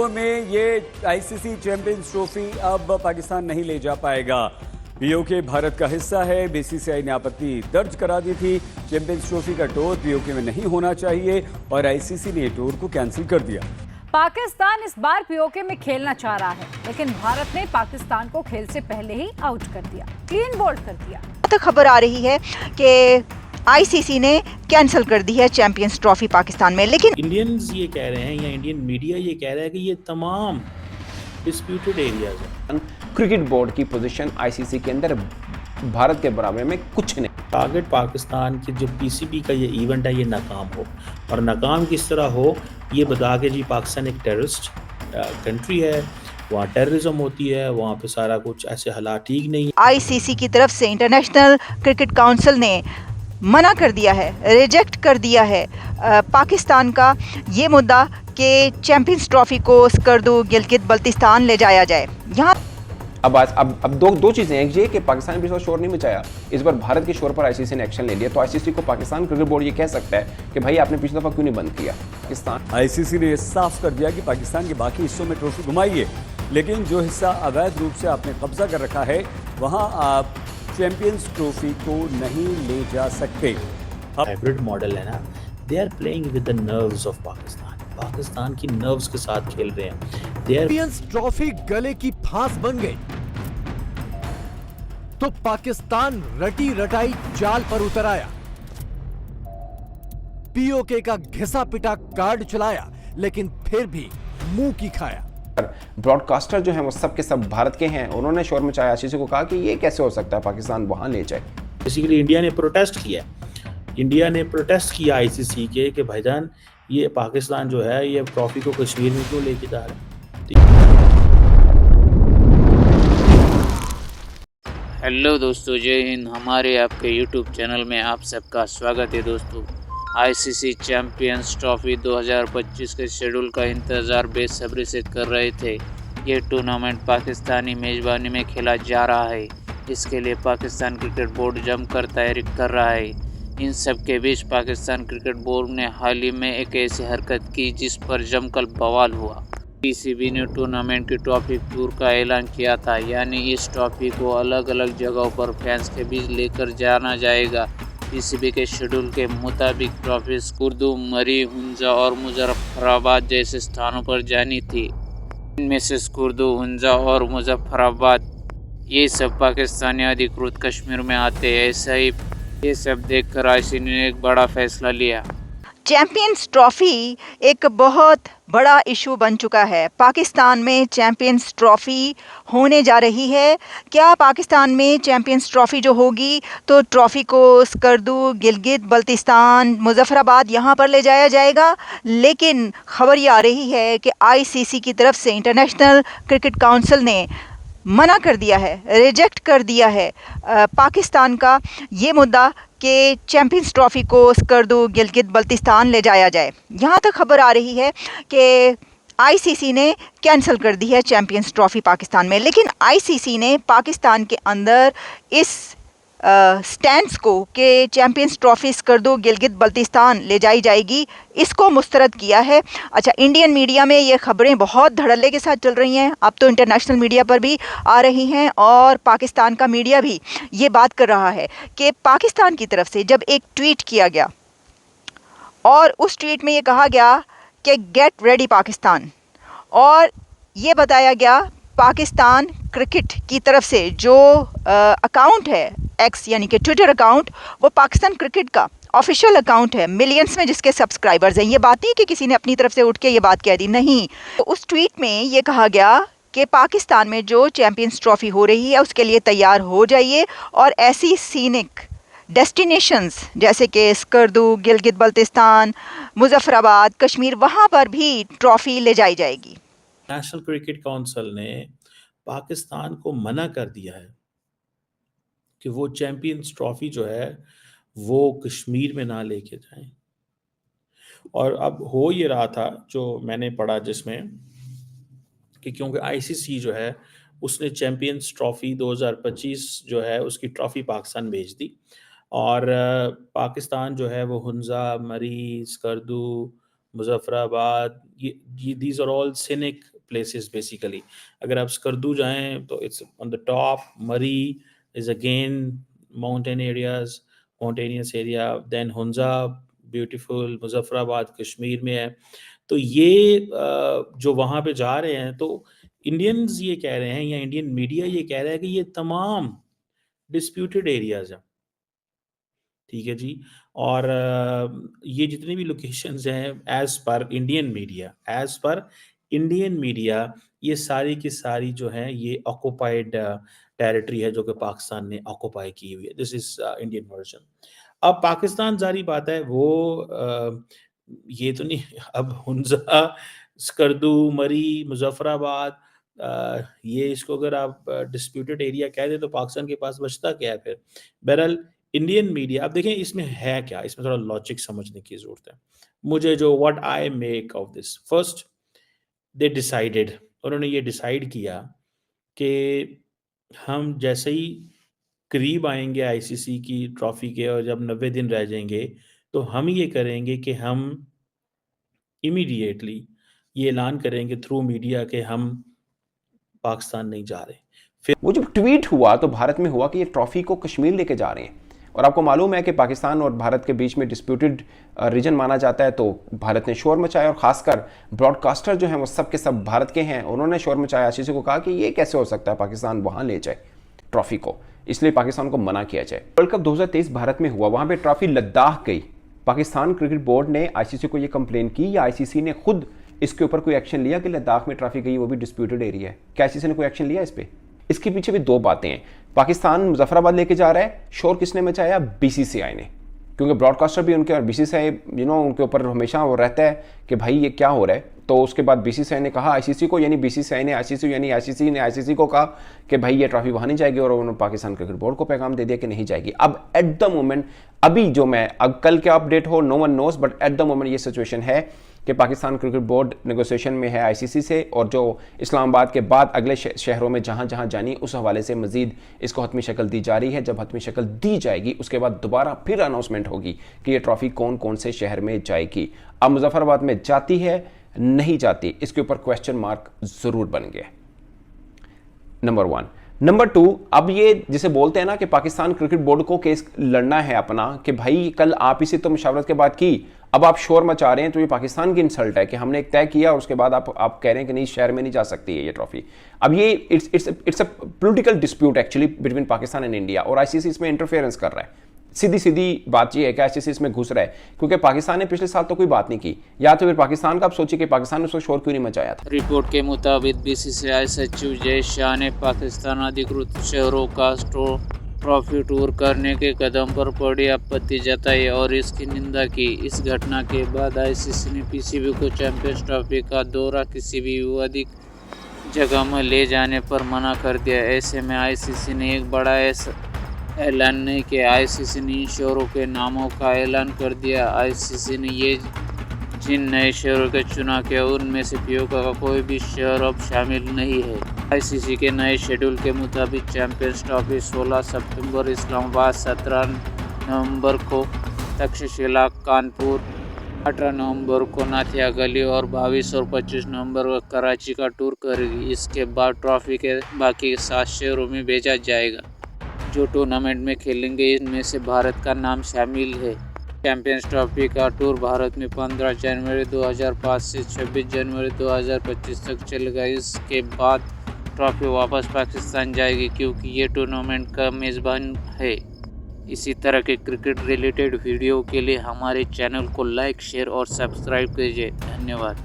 में ये ICC champions trophy अब पाकिस्तान नहीं ले जा पाएगा। पीओके भारत का हिस्सा है। बीसीसीआई ने आपत्ति दर्ज करा दी थी। चैंपियंस ट्रॉफी का टूर पीओके में नहीं होना चाहिए और आईसीसी ने टूर को कैंसिल कर दिया। पाकिस्तान इस बार पीओके में खेलना चाह रहा है, लेकिन भारत ने पाकिस्तान को खेल से पहले ही आउट कर दिया, क्लीन बोल्ड कर दिया। तो खबर आ रही है कि आईसीसी ने कैंसिल कर दी है चैंपियंस ट्रॉफी पाकिस्तान में, लेकिन इंडियंस ये कह रहे हैं या इंडियन मीडिया ये कह रहा है कि ये तमाम डिस्प्यूटेड एरियाज हैं। क्रिकेट बोर्ड की पोजीशन आईसीसी के अंदर भारत के बराबर में कुछ नहीं। टारगेट पाकिस्तान की जो पीसीबी का ये इवेंट है ये नाकाम हो, और नाकाम किस तरह हो ये बता के जी पाकिस्तान एक टेररिस्ट कंट्री है, वहाँ टेररिज्म होती है, वहाँ पे सारा कुछ ऐसे हालात ठीक नहीं है। आईसीसी की तरफ से इंटरनेशनल क्रिकेट काउंसिल ने मना कर दिया है, रिजेक्ट कर दिया है पाकिस्तान का ये मुद्दा कि चैंपियंस ट्रॉफी को स्कर्दू गिलगित बल्तिस्तान ले जाया जाए। यहाँ अब दो चीजें हैं। ये कि पाकिस्तान ने पिछला शोर नहीं मचाया, इस बार भारत के शोर पर आईसीसी ने एक्शन ले लिया, तो आईसीसी को पाकिस्तान क्रिकेट बोर्ड ये कह सकता है कि भाई आपने पिछली दफा क्यों नहीं बंद किया। पाकिस्तान आईसीसी ने साफ कर दिया कि पाकिस्तान के बाकी हिस्सों में ट्रॉफी घुमाइए, लेकिन जो हिस्सा अवैध रूप से आपने कब्जा कर रखा है वहां आप चैंपियंस ट्रॉफी को नहीं ले जा सकते। हाइब्रिड मॉडल है ना, they are playing with the nerves of Pakistan की नर्व्स के साथ खेल रहे हैं। चैंपियंस ट्रॉफी गले की फांस बन गई तो पाकिस्तान रटी रटाई चाल पर उतर आया। पीओके का घिसा पिटा कार्ड चलाया, लेकिन फिर भी मुंह की खाया। ब्रॉडकास्टर जो हैं वो सब के सब भारत के हैं, उन्होंने शोर मचाया, आईसीसी को कहा कि ये कैसे हो सकता है पाकिस्तान वहां ले जाए। बेसिकली इंडिया ने प्रोटेस्ट किया आईसीसी के कि भाईजान ये पाकिस्तान जो है ये ट्रॉफी को कश्मीर में क्यों लेके जा रहा है। हेलो दोस्तों, जय हिंद। हमारे आपके यूट्यूब चैनल में आप सबका स्वागत है। दोस्तों, आईसीसी चैंपियंस ट्रॉफी 2025 के शेड्यूल का इंतज़ार बेसब्री से कर रहे थे। ये टूर्नामेंट पाकिस्तानी मेज़बानी में खेला जा रहा है। इसके लिए पाकिस्तान क्रिकेट बोर्ड जमकर तैयारी कर रहा है। इन सब के बीच पाकिस्तान क्रिकेट बोर्ड ने हाल ही में एक ऐसी हरकत की जिस पर जमकर बवाल हुआ। पीसीबी ने टूर्नामेंट की ट्रॉफी टूर का ऐलान किया था, यानी इस ट्रॉफी को अलग अलग जगहों पर फैंस के बीच लेकर जाना जाएगा। पीसीबी के शेड्यूल के मुताबिक ट्रॉफी स्कुर्दू, मरी, हुंजा और मुजफ्फराबाद जैसे स्थानों पर जानी थी। इनमें से स्कुर्दू, हुंजा और मुजफ्फराबाद ये सब पाकिस्तानी अधिकृत कश्मीर में आते हैं। ऐसा ही ये सब देखकर आईसीसी ने एक बड़ा फैसला लिया। चैंपियंस ट्रॉफी एक बहुत बड़ा इशू बन चुका है। पाकिस्तान में चैंपियंस ट्रॉफी होने जा रही है। क्या पाकिस्तान में चैंपियंस ट्रॉफी जो होगी तो ट्रॉफी को स्कर्दू, गिलगित बल्तिस्तान, मुजफ्फराबाद यहाँ पर ले जाया जाएगा, लेकिन खबर ये आ रही है कि आईसीसी की तरफ से इंटरनेशनल क्रिकेट काउंसिल ने मना कर दिया है, रिजेक्ट कर दिया है पाकिस्तान का ये मुद्दा कि चैंपियंस ट्रॉफी को स्कर्दू, गिलगित बल्तिस्तान ले जाया जाए। यहाँ तक खबर आ रही है कि आईसीसी ने कैंसिल कर दी है चैंपियंस ट्रॉफी पाकिस्तान में, लेकिन आईसीसी ने पाकिस्तान के अंदर इस स्टैंड्स को कि चैंपियंस ट्रॉफी स्कर्दू, गिलगित बल्तिस्तान ले जाई जाएगी, इसको मुस्तरद किया है। अच्छा, इंडियन मीडिया में ये खबरें बहुत धड़ल्ले के साथ चल रही हैं, अब तो इंटरनेशनल मीडिया पर भी आ रही हैं और पाकिस्तान का मीडिया भी ये बात कर रहा है कि पाकिस्तान की तरफ से जब एक ट्वीट किया गया और उस ट्वीट में ये कहा गया कि गेट रेडी पाकिस्तान, और ये बताया गया पाकिस्तान क्रिकेट की तरफ से जो अकाउंट है एक्स यानी कि ट्विटर अकाउंट, वो पाकिस्तान क्रिकेट का ऑफिशियल अकाउंट है, मिलियंस में जिसके सब्सक्राइबर्स हैं। ये बात नहीं कि किसी ने अपनी तरफ से उठ के ये बात कह दी, नहीं। तो उस ट्वीट में ये कहा गया कि पाकिस्तान में जो चैंपियंस ट्रॉफी हो रही है उसके लिए तैयार हो जाइए और ऐसी सीनिक डेस्टिनेशंस जैसे कि स्कर्दू, गिलगित बल्तिस्तान, मुजफ्फराबाद, कश्मीर, वहाँ पर भी ट्रॉफी ले जाई जाएगी। नेशनल क्रिकेट काउंसिल ने पाकिस्तान को मना कर दिया है कि वो चैंपियंस ट्रॉफी जो है वो कश्मीर में ना लेके जाएं। और अब हो ये रहा था जो मैंने पढ़ा जिसमें कि क्योंकि आईसीसी जो है उसने चैंपियंस ट्रॉफी 2025 जो है उसकी ट्रॉफी पाकिस्तान भेज दी, और पाकिस्तान जो है वो हुंजा, मरी, स्कर्दू मुजफ्फराबाद, ये these are all scenic places basically. अगर आप स्कर्दू जाएं तो it's on the top, Murree is again mountain areas, mountainous area, then Hunza beautiful, Muzaffarabad Kashmir में है। तो ये जो वहाँ पे जा रहे हैं, तो इंडियंस ये कह रहे हैं या इंडियन मीडिया ये कह रहा है कि ये तमाम डिस्प्यूटेड एरियाज हैं, ठीक है जी। और ये जितनी भी लोकेशंस हैं, एज पर इंडियन मीडिया ये सारी की सारी जो है ये ऑक्युपाइड टेरिटरी है जो कि पाकिस्तान ने ऑक्युपाई की हुई है। This is Indian version. अब पाकिस्तान जारी बात है वो ये तो नहीं, अब हुंजा, स्कर्दू, मरी, मुजफ्फराबाद, ये इसको अगर आप डिस्प्यूटेड एरिया कह दें तो पाकिस्तान के पास बचता क्या है फिर। बहरहाल इंडियन मीडिया, आप देखें इसमें है क्या, इसमें थोड़ा लॉजिक समझने की ज़रूरत है। मुझे जो what I make of this, first they decided, उन्होंने ये डिसाइड किया कि हम जैसे ही करीब आएंगे आईसीसी की ट्रॉफी के और जब 90 दिन रह जाएंगे तो हम ये करेंगे कि हम इमीडिएटली ये ऐलान करेंगे थ्रू मीडिया कि हम पाकिस्तान नहीं जा रहे। वो जब ट्वीट हुआ तो भारत में हुआ कि ये ट्रॉफी को कश्मीर लेके जा रहे हैं, और आपको मालूम है कि पाकिस्तान और भारत के बीच में डिस्प्यूटेड रीजन माना जाता है। तो भारत ने शोर मचाया, और खासकर ब्रॉडकास्टर जो हैं वो सब के सब भारत के हैं, उन्होंने शोर मचाया, आईसीसी को कहा कि ये कैसे हो सकता है पाकिस्तान वहां ले जाए ट्रॉफी को, इसलिए पाकिस्तान को मना किया जाए। वर्ल्ड कप 2023 भारत में हुआ, वहां पे ट्रॉफी लद्दाख गई। पाकिस्तान क्रिकेट बोर्ड ने आईसीसी को ये कंप्लेन की, या आईसीसी ने खुद इसके ऊपर कोई एक्शन लिया कि लद्दाख में ट्रॉफी गई, वो भी डिस्प्यूटेड एरिया है? क्या आईसीसी ने कोई एक्शन लिया इस पर? इसके पीछे भी दो बातें हैं। पाकिस्तान मुजफ्फराबाद लेके जा रहा है, शोर किसने मचाया? बीसीसीआई ने, क्योंकि ब्रॉडकास्टर भी उनके और बीसीसीआई उनके ऊपर हमेशा वो रहता है कि भाई ये क्या हो रहा है। तो उसके बाद बीसीसीआई ने कहा आईसीसी को, यानी बीसीसीआई ने आईसीसी को कहा कि भाई ये ट्रॉफी वहां नहीं जाएगी, और उन्होंने पाकिस्तान क्रिकेट बोर्ड को पैगाम दे दिया कि नहीं जाएगी। अब एट द मोमेंट, अभी जो मैं, अब कल क्या अपडेट हो no one knows, but at the moment ये सिचुएशन है कि पाकिस्तान क्रिकेट बोर्ड नेगोशिएशन में है आईसीसी से, और जो इस्लामाबाद के बाद अगले शहरों में जहां जहां जानी, उस हवाले से मजीद इसको हतमी शक्ल दी जा रही है। जब हतमी शक्ल दी जाएगी उसके बाद दोबारा फिर अनाउंसमेंट होगी कि ये ट्रॉफी कौन कौन से शहर में जाएगी। अब मुजफ्फराबाद में जाती है नहीं जाती, इसके ऊपर क्वेश्चन मार्क जरूर बन गया, नंबर 1। नंबर 2, अब ये जिसे बोलते हैं ना कि पाकिस्तान क्रिकेट बोर्ड को केस लड़ना है अपना, कि भाई कल आप इसे तो मुशावरत के बाद की, अब आप शोर मचा रहे हैं, तो ये पाकिस्तान की इंसल्ट है कि हमने एक तय किया और उसके बाद आप कह रहे हैं कि नहीं, शहर में नहीं जा सकती है ये ट्रॉफी। अब ये it's a political dispute actually between Pakistan and India, और आईसीसी इसमें इंटरफेरेंस कर रहा है। सीधी बात ये है कि आईसीसी इसमें घुस रहा है, क्योंकि पाकिस्तान ने पिछले साल तो कोई बात नहीं की, या तो फिर पाकिस्तान का आप सोचिए कि पाकिस्तान ने उसको शोर क्यों नहीं मचाया था। रिपोर्ट के मुताबिक बीसीसीआई सचिव जय शाह ने पाकिस्तान अधिकृत शहरों का ट्रॉफी टूर करने के कदम पर बड़ी आपत्ति जताई और इसकी निंदा की। इस घटना के बाद आईसीसी ने पीसीबी को चैंपियंस ट्रॉफी का दौरा किसी भी विवादित जगह में ले जाने पर मना कर दिया। ऐसे में आईसीसी ने एक बड़ा ऐलान नहीं किया। आईसीसी ने इन शहरों के नामों का ऐलान कर दिया। आईसीसी ने ये जिन नए शहरों के चुनाव किया उनमें से पीओके का कोई भी शहर अब शामिल नहीं है। आईसीसी के नए शेड्यूल के मुताबिक चैंपियंस ट्रॉफी 16 सितंबर इस्लामाबाद, 17 नवंबर को तक्षशिला कानपुर, 18 नवंबर को नाथिया गली और 22 और 25 नवंबर को कराची का टूर करेगी। इसके बाद ट्रॉफी के बाकी 7 शहरों में भेजा जाएगा जो टूर्नामेंट में खेलेंगे। इनमें से भारत का नाम शामिल है। चैंपियंस ट्रॉफी का टूर भारत में 15 जनवरी 2005 से 26 जनवरी 2025 तक चलेगा। इसके बाद ट्रॉफी वापस पाकिस्तान जाएगी क्योंकि ये टूर्नामेंट का मेज़बान है। इसी तरह के क्रिकेट रिलेटेड वीडियो के लिए हमारे चैनल को लाइक, शेयर और सब्सक्राइब कीजिए। धन्यवाद।